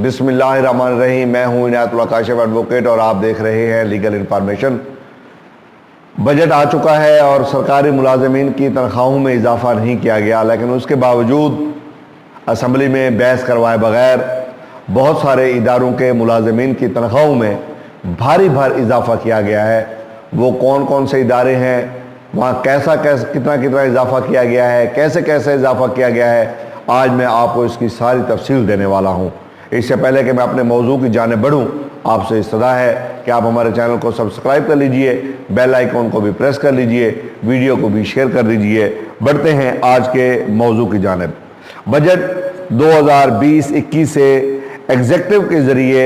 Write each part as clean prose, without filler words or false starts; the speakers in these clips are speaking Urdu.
بسم اللہ الرحمن الرحیم۔ میں ہوں عنایت اللہ کاشف ایڈوکیٹ اور آپ دیکھ رہے ہیں لیگل انفارمیشن۔ بجٹ آ چکا ہے اور سرکاری ملازمین کی تنخواہوں میں اضافہ نہیں کیا گیا، لیکن اس کے باوجود اسمبلی میں بحث کروائے بغیر بہت سارے اداروں کے ملازمین کی تنخواہوں میں بھاری اضافہ کیا گیا ہے۔ وہ کون کون سے ادارے ہیں، وہاں کتنا اضافہ کیا گیا ہے، کیسے اضافہ کیا گیا ہے، آج میں آپ کو اس کی ساری تفصیل دینے والا ہوں۔ اس سے پہلے کہ میں اپنے موضوع کی جانب بڑھوں، آپ سے استدعا ہے کہ آپ ہمارے چینل کو سبسکرائب کر لیجئے، بیل آئیکن کو بھی پریس کر لیجئے، ویڈیو کو بھی شیئر کر دیجئے۔ بڑھتے ہیں آج کے موضوع کی جانب۔ بجٹ 2020-21 سے ایگزیکٹو کے ذریعے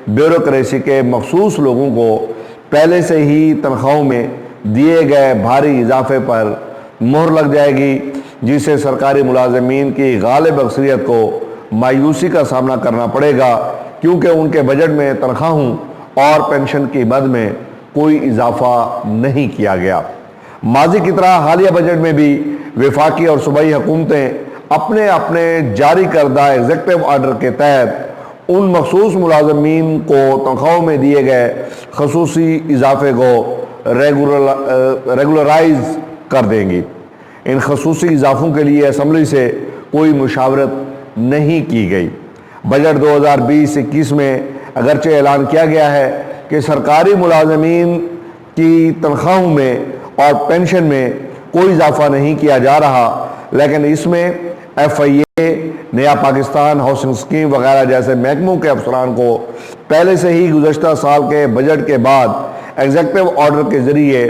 بیوروکریسی کے مخصوص لوگوں کو پہلے سے ہی تنخواہوں میں دیے گئے بھاری اضافے پر مہر لگ جائے گی، جس سے سرکاری ملازمین کی غالب اکثریت کو مایوسی کا سامنا کرنا پڑے گا، کیونکہ ان کے بجٹ میں تنخواہوں اور پینشن کی مد میں کوئی اضافہ نہیں کیا گیا۔ ماضی کی طرح حالیہ بجٹ میں بھی وفاقی اور صوبائی حکومتیں اپنے جاری کردہ ایگزیکٹو آرڈر کے تحت ان مخصوص ملازمین کو تنخواہوں میں دیے گئے خصوصی اضافے کو ریگولرائز کر دیں گی۔ ان خصوصی اضافوں کے لیے اسمبلی سے کوئی مشاورت نہیں کی گئی۔ بجٹ 2020-21 میں اگرچہ اعلان کیا گیا ہے کہ سرکاری ملازمین کی تنخواہوں میں اور پینشن میں کوئی اضافہ نہیں کیا جا رہا، لیکن اس میں FIA، نیا پاکستان، ہاؤسنگ اسکیم وغیرہ جیسے محکموں کے افسران کو پہلے سے ہی گزشتہ سال کے بجٹ کے بعد ایگزیکٹو آرڈر کے ذریعے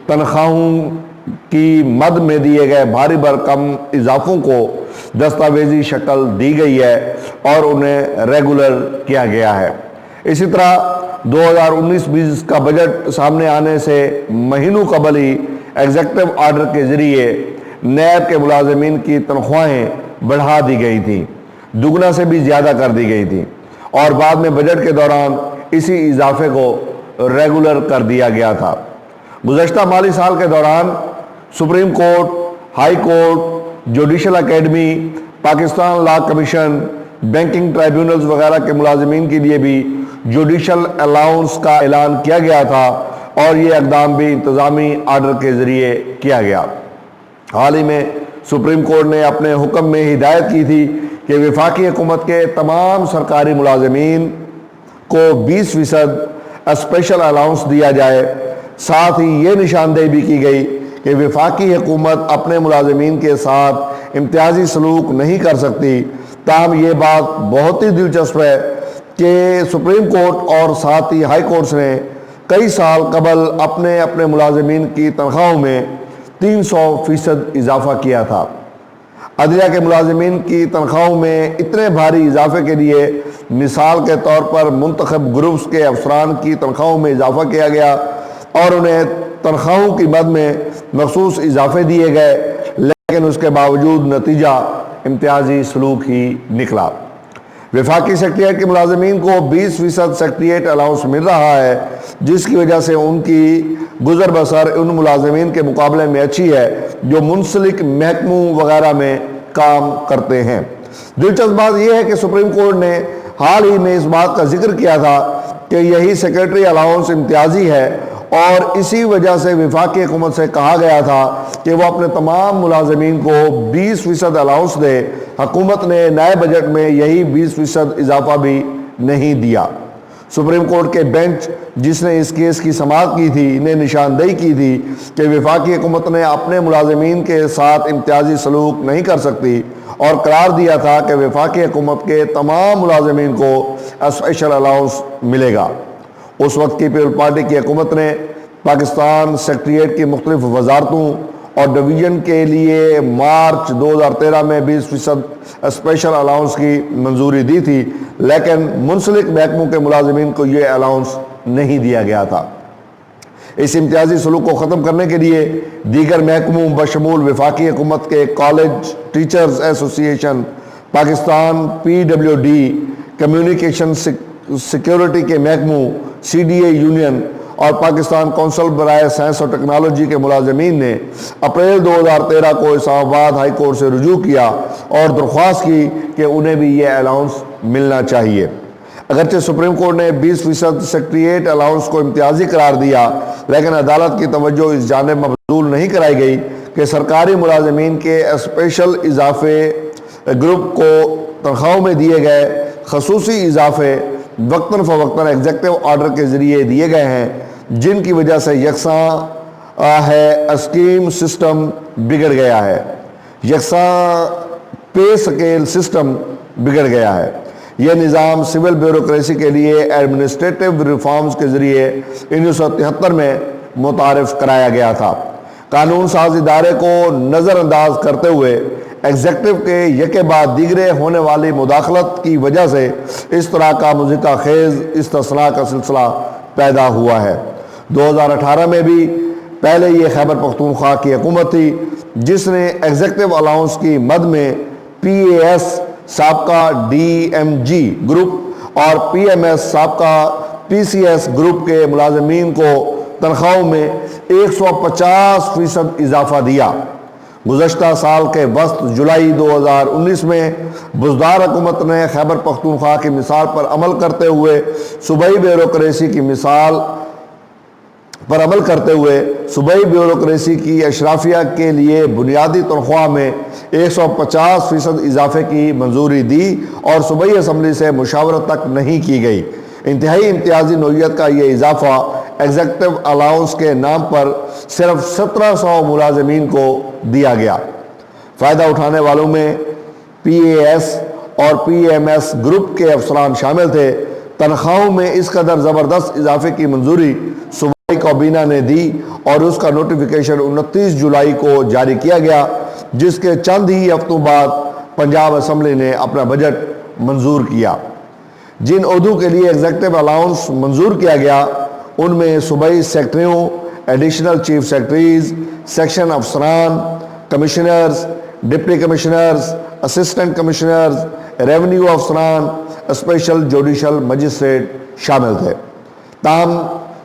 تنخواہوں کی مد میں دیے گئے بھاری بھرکم اضافوں کو دستاویزی شکل دی گئی ہے اور انہیں ریگولر کیا گیا ہے۔ اسی طرح 2019-20 کا بجٹ سامنے آنے سے مہینوں قبل ہی ایگزیکٹو آرڈر کے ذریعے نیب کے ملازمین کی تنخواہیں بڑھا دی گئی تھیں، دگنا سے بھی زیادہ کر دی گئی تھیں، اور بعد میں بجٹ کے دوران اسی اضافے کو ریگولر کر دیا گیا تھا۔ گزشتہ مالی سال کے دوران supreme court, high court, judicial academy, Pakistan law commission, banking tribunals وغیرہ کے ملازمین کے لیے بھی جوڈیشل الاؤنس کا اعلان کیا گیا تھا، اور یہ اقدام بھی انتظامی آرڈر کے ذریعے کیا گیا۔ حال ہی میں سپریم کورٹ نے اپنے حکم میں ہدایت کی تھی کہ وفاقی حکومت کے تمام سرکاری ملازمین کو 20% اسپیشل الاؤنس دیا جائے۔ ساتھ ہی یہ نشاندہی بھی کی گئی کہ وفاقی حکومت اپنے ملازمین کے ساتھ امتیازی سلوک نہیں کر سکتی۔ تاہم یہ بات بہت ہی دلچسپ ہے کہ سپریم کورٹ اور ساتھ ہی ہائی کورٹس نے کئی سال قبل اپنے ملازمین کی تنخواہوں میں 300% اضافہ کیا تھا۔ عدلیہ کے ملازمین کی تنخواہوں میں اتنے بھاری اضافے کے لیے مثال کے طور پر منتخب گروپس کے افسران کی تنخواہوں میں اضافہ کیا گیا اور انہیں تنخواہوں کی مد میں مخصوص اضافے دیے گئے، لیکن اس کے باوجود نتیجہ امتیازی سلوک ہی نکلا۔ وفاقی سیکریٹریٹ کے ملازمین کو 20% سیکریٹریٹ الاؤنس مل رہا ہے، جس کی وجہ سے ان کی گزر بسر ان ملازمین کے مقابلے میں اچھی ہے جو منسلک محکموں وغیرہ میں کام کرتے ہیں۔ دلچسپ بات یہ ہے کہ سپریم کورٹ نے حال ہی میں اس بات کا ذکر کیا تھا کہ یہی سیکریٹری الاؤنس امتیازی ہے، اور اسی وجہ سے وفاقی حکومت سے کہا گیا تھا کہ وہ اپنے تمام ملازمین کو 20% الاؤنس دے۔ حکومت نے نئے بجٹ میں یہی 20% اضافہ بھی نہیں دیا۔ سپریم کورٹ کے بینچ جس نے اس کیس کی سماعت کی تھی نے نشاندہی کی تھی کہ وفاقی حکومت نے اپنے ملازمین کے ساتھ امتیازی سلوک نہیں کر سکتی، اور قرار دیا تھا کہ وفاقی حکومت کے تمام ملازمین کو اسپیشل الاؤنس ملے گا۔ اس وقت کی پیپلز پارٹی کی حکومت نے پاکستان سیکریٹریٹ کی مختلف وزارتوں اور ڈویژن کے لیے مارچ 2013 میں 20% اسپیشل الاؤنس کی منظوری دی تھی، لیکن منسلک محکموں کے ملازمین کو یہ الاؤنس نہیں دیا گیا تھا۔ اس امتیازی سلوک کو ختم کرنے کے لیے دیگر محکموں بشمول وفاقی حکومت کے کالج ٹیچرز ایسوسی ایشن، پاکستان PWD، کمیونیکیشن سیکیورٹی کے محکموں، CDA یونین اور پاکستان کونسل برائے سائنس اور ٹیکنالوجی کے ملازمین نے اپریل 2013 کو اسلام آباد ہائی کورٹ سے رجوع کیا اور درخواست کی کہ انہیں بھی یہ الاؤنس ملنا چاہیے۔ اگرچہ سپریم کورٹ نے 20% سیکریٹریٹ الاؤنس کو امتیازی قرار دیا، لیکن عدالت کی توجہ اس جانب مبذول نہیں کرائی گئی کہ سرکاری ملازمین کے اسپیشل اضافے گروپ کو تنخواہوں میں دیے گئے خصوصی اضافے وقتاً فوقتاً ایگزیکٹو آرڈر کے ذریعے دیے گئے ہیں، جن کی وجہ سے یکساں اسکیم سسٹم بگڑ گیا ہے، یکساں پے سکیل سسٹم بگڑ گیا ہے۔ یہ نظام سول بیوروکریسی کے لیے ایڈمنسٹریٹو ریفارمز کے ذریعے 1973 میں متعارف کرایا گیا تھا۔ قانون ساز ادارے کو نظر انداز کرتے ہوئے ایگزیکٹو کے یکے بعد دیگرے ہونے والی مداخلت کی وجہ سے اس طرح کا مضحکہ خیز استثناء کا سلسلہ پیدا ہوا ہے۔ 2018 میں بھی پہلے یہ خیبر پختونخوا کی حکومت تھی جس نے ایگزیکٹو الاؤنس کی مد میں پی اے ایس سابقہ ڈی ایم جی گروپ اور پی ایم ایس سابقہ پی سی ایس گروپ کے ملازمین کو تنخواہوں میں 150% اضافہ دیا۔ گزشتہ سال کے وسط جولائی 2019 میں بزدار حکومت نے خیبر پختونخوا کی مثال پر عمل کرتے ہوئے صوبائی بیوروکریسی کی اشرافیہ کے لیے بنیادی تنخواہ میں 150% اضافے کی منظوری دی اور صوبائی اسمبلی سے مشاورت تک نہیں کی گئی۔ انتہائی امتیازی نوعیت کا یہ اضافہ ایگزیکٹو الاؤنس کے نام پر صرف 1700 ملازمین کو دیا گیا۔ فائدہ اٹھانے والوں میں پی اے ایس اور پی ایم ایس گروپ کے افسران شامل تھے۔ تنخواہوں میں اس قدر زبردست اضافے کی منظوری صوبائی کابینہ نے دی اور اس کا نوٹیفیکیشن 29 جولائی کو جاری کیا گیا، جس کے چند ہی ہفتوں بعد پنجاب اسمبلی نے اپنا بجٹ منظور کیا۔ جن عہدوں کے لیے ایگزیکٹو الاؤنس منظور کیا گیا ان میں صوبائی سیکرٹریوں، ایڈیشنل چیف سیکرٹریز، سیکشن افسران، commissioners, deputy commissioners, assistant commissioners, revenue افسران، اسپیشل جوڈیشل مجسٹریٹ شامل تھے۔ تاہم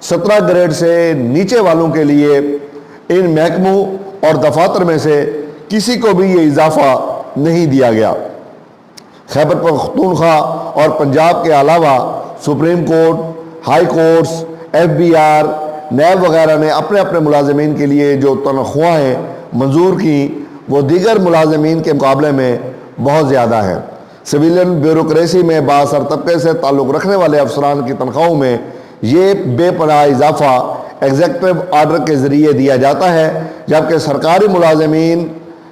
17 گریڈ سے نیچے والوں کے لیے ان محکموں اور دفاتر میں سے کسی کو بھی یہ اضافہ نہیں دیا گیا۔ خیبر پختونخوا اور پنجاب کے علاوہ supreme court, high courts, F B R, NAB وغیرہ نے اپنے اپنے ملازمین کے لیے جو تنخواہیں منظور کی وہ دیگر ملازمین کے مقابلے میں بہت زیادہ ہے۔ سویلین بیوروکریسی میں بااثر طبقے سے تعلق رکھنے والے افسران کی تنخواہوں میں یہ بے پناہ اضافہ ایگزیکٹو آرڈر کے ذریعے دیا جاتا ہے، جبکہ سرکاری ملازمین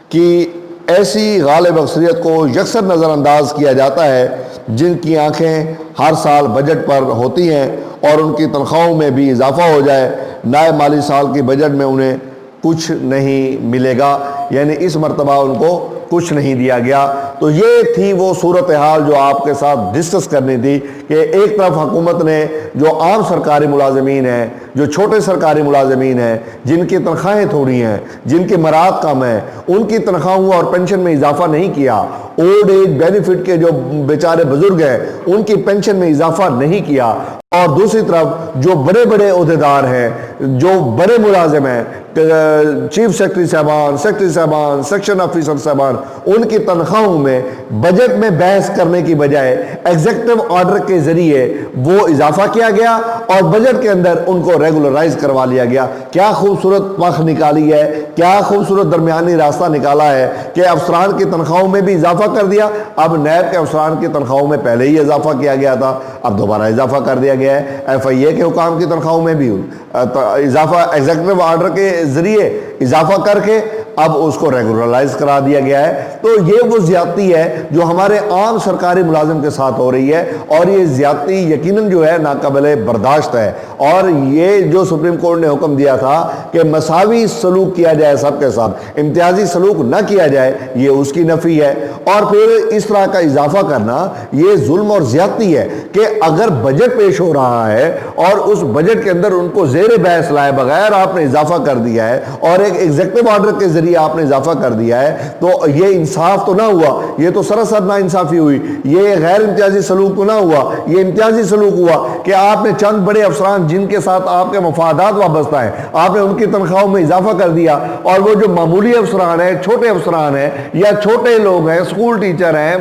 کی ایسی غالب اکثریت کو یکسر نظر انداز کیا جاتا ہے جن کی آنکھیں ہر سال بجٹ پر ہوتی ہیں اور ان کی تنخواہوں میں بھی اضافہ ہو جائے نئے مالی سال کی بجٹ میں انہیں کچھ نہیں ملے گا، یعنی اس مرتبہ ان کو کچھ نہیں دیا گیا۔ تو یہ تھی وہ صورتحال جو آپ کے ساتھ ڈسکس کرنی تھی کہ ایک طرف حکومت نے جو عام سرکاری ملازمین ہیں، جو چھوٹے سرکاری ملازمین ہیں، جن کی تنخواہیں تھوڑی ہیں، جن کی مراد کم ہیں، ان کی تنخواہوں اور پینشن میں اضافہ نہیں کیا۔ اولڈ ایج بینیفٹ کے جو بیچارے بزرگ ہیں ان کی پینشن میں اضافہ نہیں کیا، اور دوسری طرف جو بڑے بڑے عہدیدار ہیں، جو بڑے ملازم ہیں، چیف سیکرٹری صاحبان، سیکرٹری صاحبان، سیکشن آفیسر صاحبان، ان کی تنخواہوں میں بجٹ میں بحث کرنے کی بجائے ایگزیکٹو آرڈر کے ذریعے وہ اضافہ کیا گیا اور بجٹ کے اندر ان کو ریگولرائز کروا لیا گیا۔ کیا خوبصورت پخ نکالی ہے، کیا خوبصورت درمیانی راستہ نکالا ہے کہ افسران کی تنخواہوں میں بھی اضافہ کر دیا۔ اب نیب کے افسران کی تنخواہوں میں پہلے ہی اضافہ کیا گیا تھا، اب دوبارہ اضافہ کر دیا گیا ہے۔ ایف آئی اے کے حکام کی تنخواہوں میں بھی اضافہ ایگزیکٹو آرڈر کے ذریعے اضافہ کر کے اب اس کو ریگولرائز کرا دیا گیا ہے۔ تو یہ وہ زیادتی ہے جو ہمارے عام سرکاری ملازم کے ساتھ ہو رہی ہے، اور یہ زیادتی یقیناً جو ہے ناقابل برداشت ہے۔ اور یہ جو سپریم کورٹ نے حکم دیا تھا کہ مساوی سلوک کیا جائے سب کے ساتھ، امتیازی سلوک نہ کیا جائے، یہ اس کی نفی ہے۔ اور پھر اس طرح کا اضافہ کرنا یہ ظلم اور زیادتی ہے کہ اگر بجٹ پیش ہو رہا ہے اور اس بجٹ کے اندر ان کو زیر بحث لائے بغیر آپ نے اضافہ کر دیا ہے اور ایک ایگزیکٹو آرڈر کے ذریعے آپ نے اضافہ کر دیا ہے، تو یہ انصاف تو نہ ہوا، یہ تو سراسر نا انصافی ہوئی، یہ غیر امتیازی سلوک تو نہ ہوا، یہ امتیازی سلوک ہوا کہ آپ نے چند بڑے افسران جن کے ساتھ آپ کے مفادات وابستہ ہیں آپ نے ان کی تنخواہوں میں اضافہ کر دیا، اور وہ جو معمولی افسران ہیں، چھوٹے افسران ہیں یا چھوٹے لوگ ہیں، اسکول ٹیچر ہیں،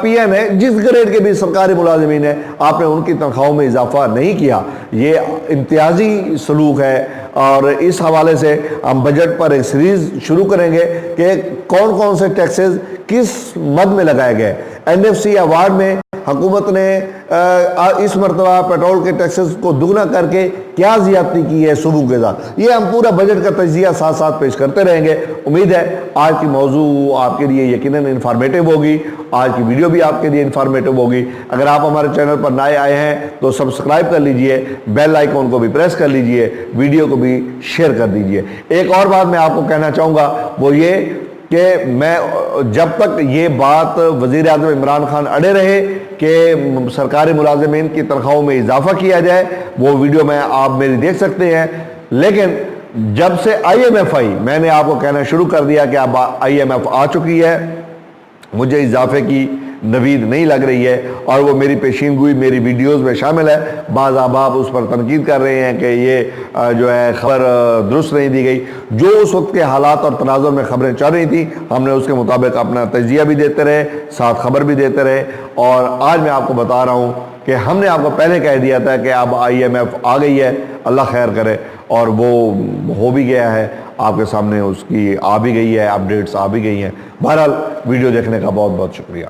پی این ہے، جس گریڈ کے بھی سرکاری ملازمین ہیں، آپ نے ان کی تنخواہوں میں اضافہ نہیں کیا۔ یہ امتیازی سلوک ہے، اور اس حوالے سے ہم بجٹ پر ایک سیریز شروع کریں گے کہ کون کون سے ٹیکسز کس مد میں لگائے گئے۔ این ایف سی ایوارڈ میں حکومت نے اس مرتبہ پیٹرول کے ٹیکسز کو دگنا کر کے کیا زیادتی کی ہے صوبوں کے ساتھ، یہ ہم پورا بجٹ کا تجزیہ ساتھ ساتھ پیش کرتے رہیں گے۔ امید ہے آج کی موضوع آپ کے لیے یقیناً انفارمیٹیو ہوگی، آج کی ویڈیو بھی آپ کے لیے انفارمیٹیو ہوگی۔ اگر آپ ہمارے چینل پر نئے آئے ہیں تو سبسکرائب کر لیجئے، بیل آئیکن کو بھی پریس کر لیجئے، ویڈیو کو بھی شیئر کر دیجئے۔ ایک اور بات میں آپ کو کہنا چاہوں گا، وہ یہ کہ میں جب تک یہ بات وزیر اعظم عمران خان اڑے رہے کہ سرکاری ملازمین کی تنخواہوں میں اضافہ کیا جائے، وہ ویڈیو میں آپ میری دیکھ سکتے ہیں، لیکن جب سے آئی ایم ایف آئی میں نے آپ کو کہنا شروع کر دیا کہ اب آئی ایم ایف آ چکی ہے، مجھے اضافے کی نوید نہیں لگ رہی ہے، اور وہ میری پیشین گوئی میری ویڈیوز میں شامل ہے۔ بعض احباب اس پر تنقید کر رہے ہیں کہ یہ جو ہے خبر درست نہیں دی گئی۔ جو اس وقت کے حالات اور تناظر میں خبریں چل رہی تھیں، ہم نے اس کے مطابق اپنا تجزیہ بھی دیتے رہے، ساتھ خبر بھی دیتے رہے، اور آج میں آپ کو بتا رہا ہوں کہ ہم نے آپ کو پہلے کہہ دیا تھا کہ اب آئی ایم ایف آ گئی ہے، اللہ خیر کرے، اور وہ ہو بھی گیا ہے، آپ کے سامنے اس کی آ بھی گئی ہے، اپڈیٹس آ بھی گئی ہیں۔ بہرحال ویڈیو دیکھنے کا بہت بہت شکریہ۔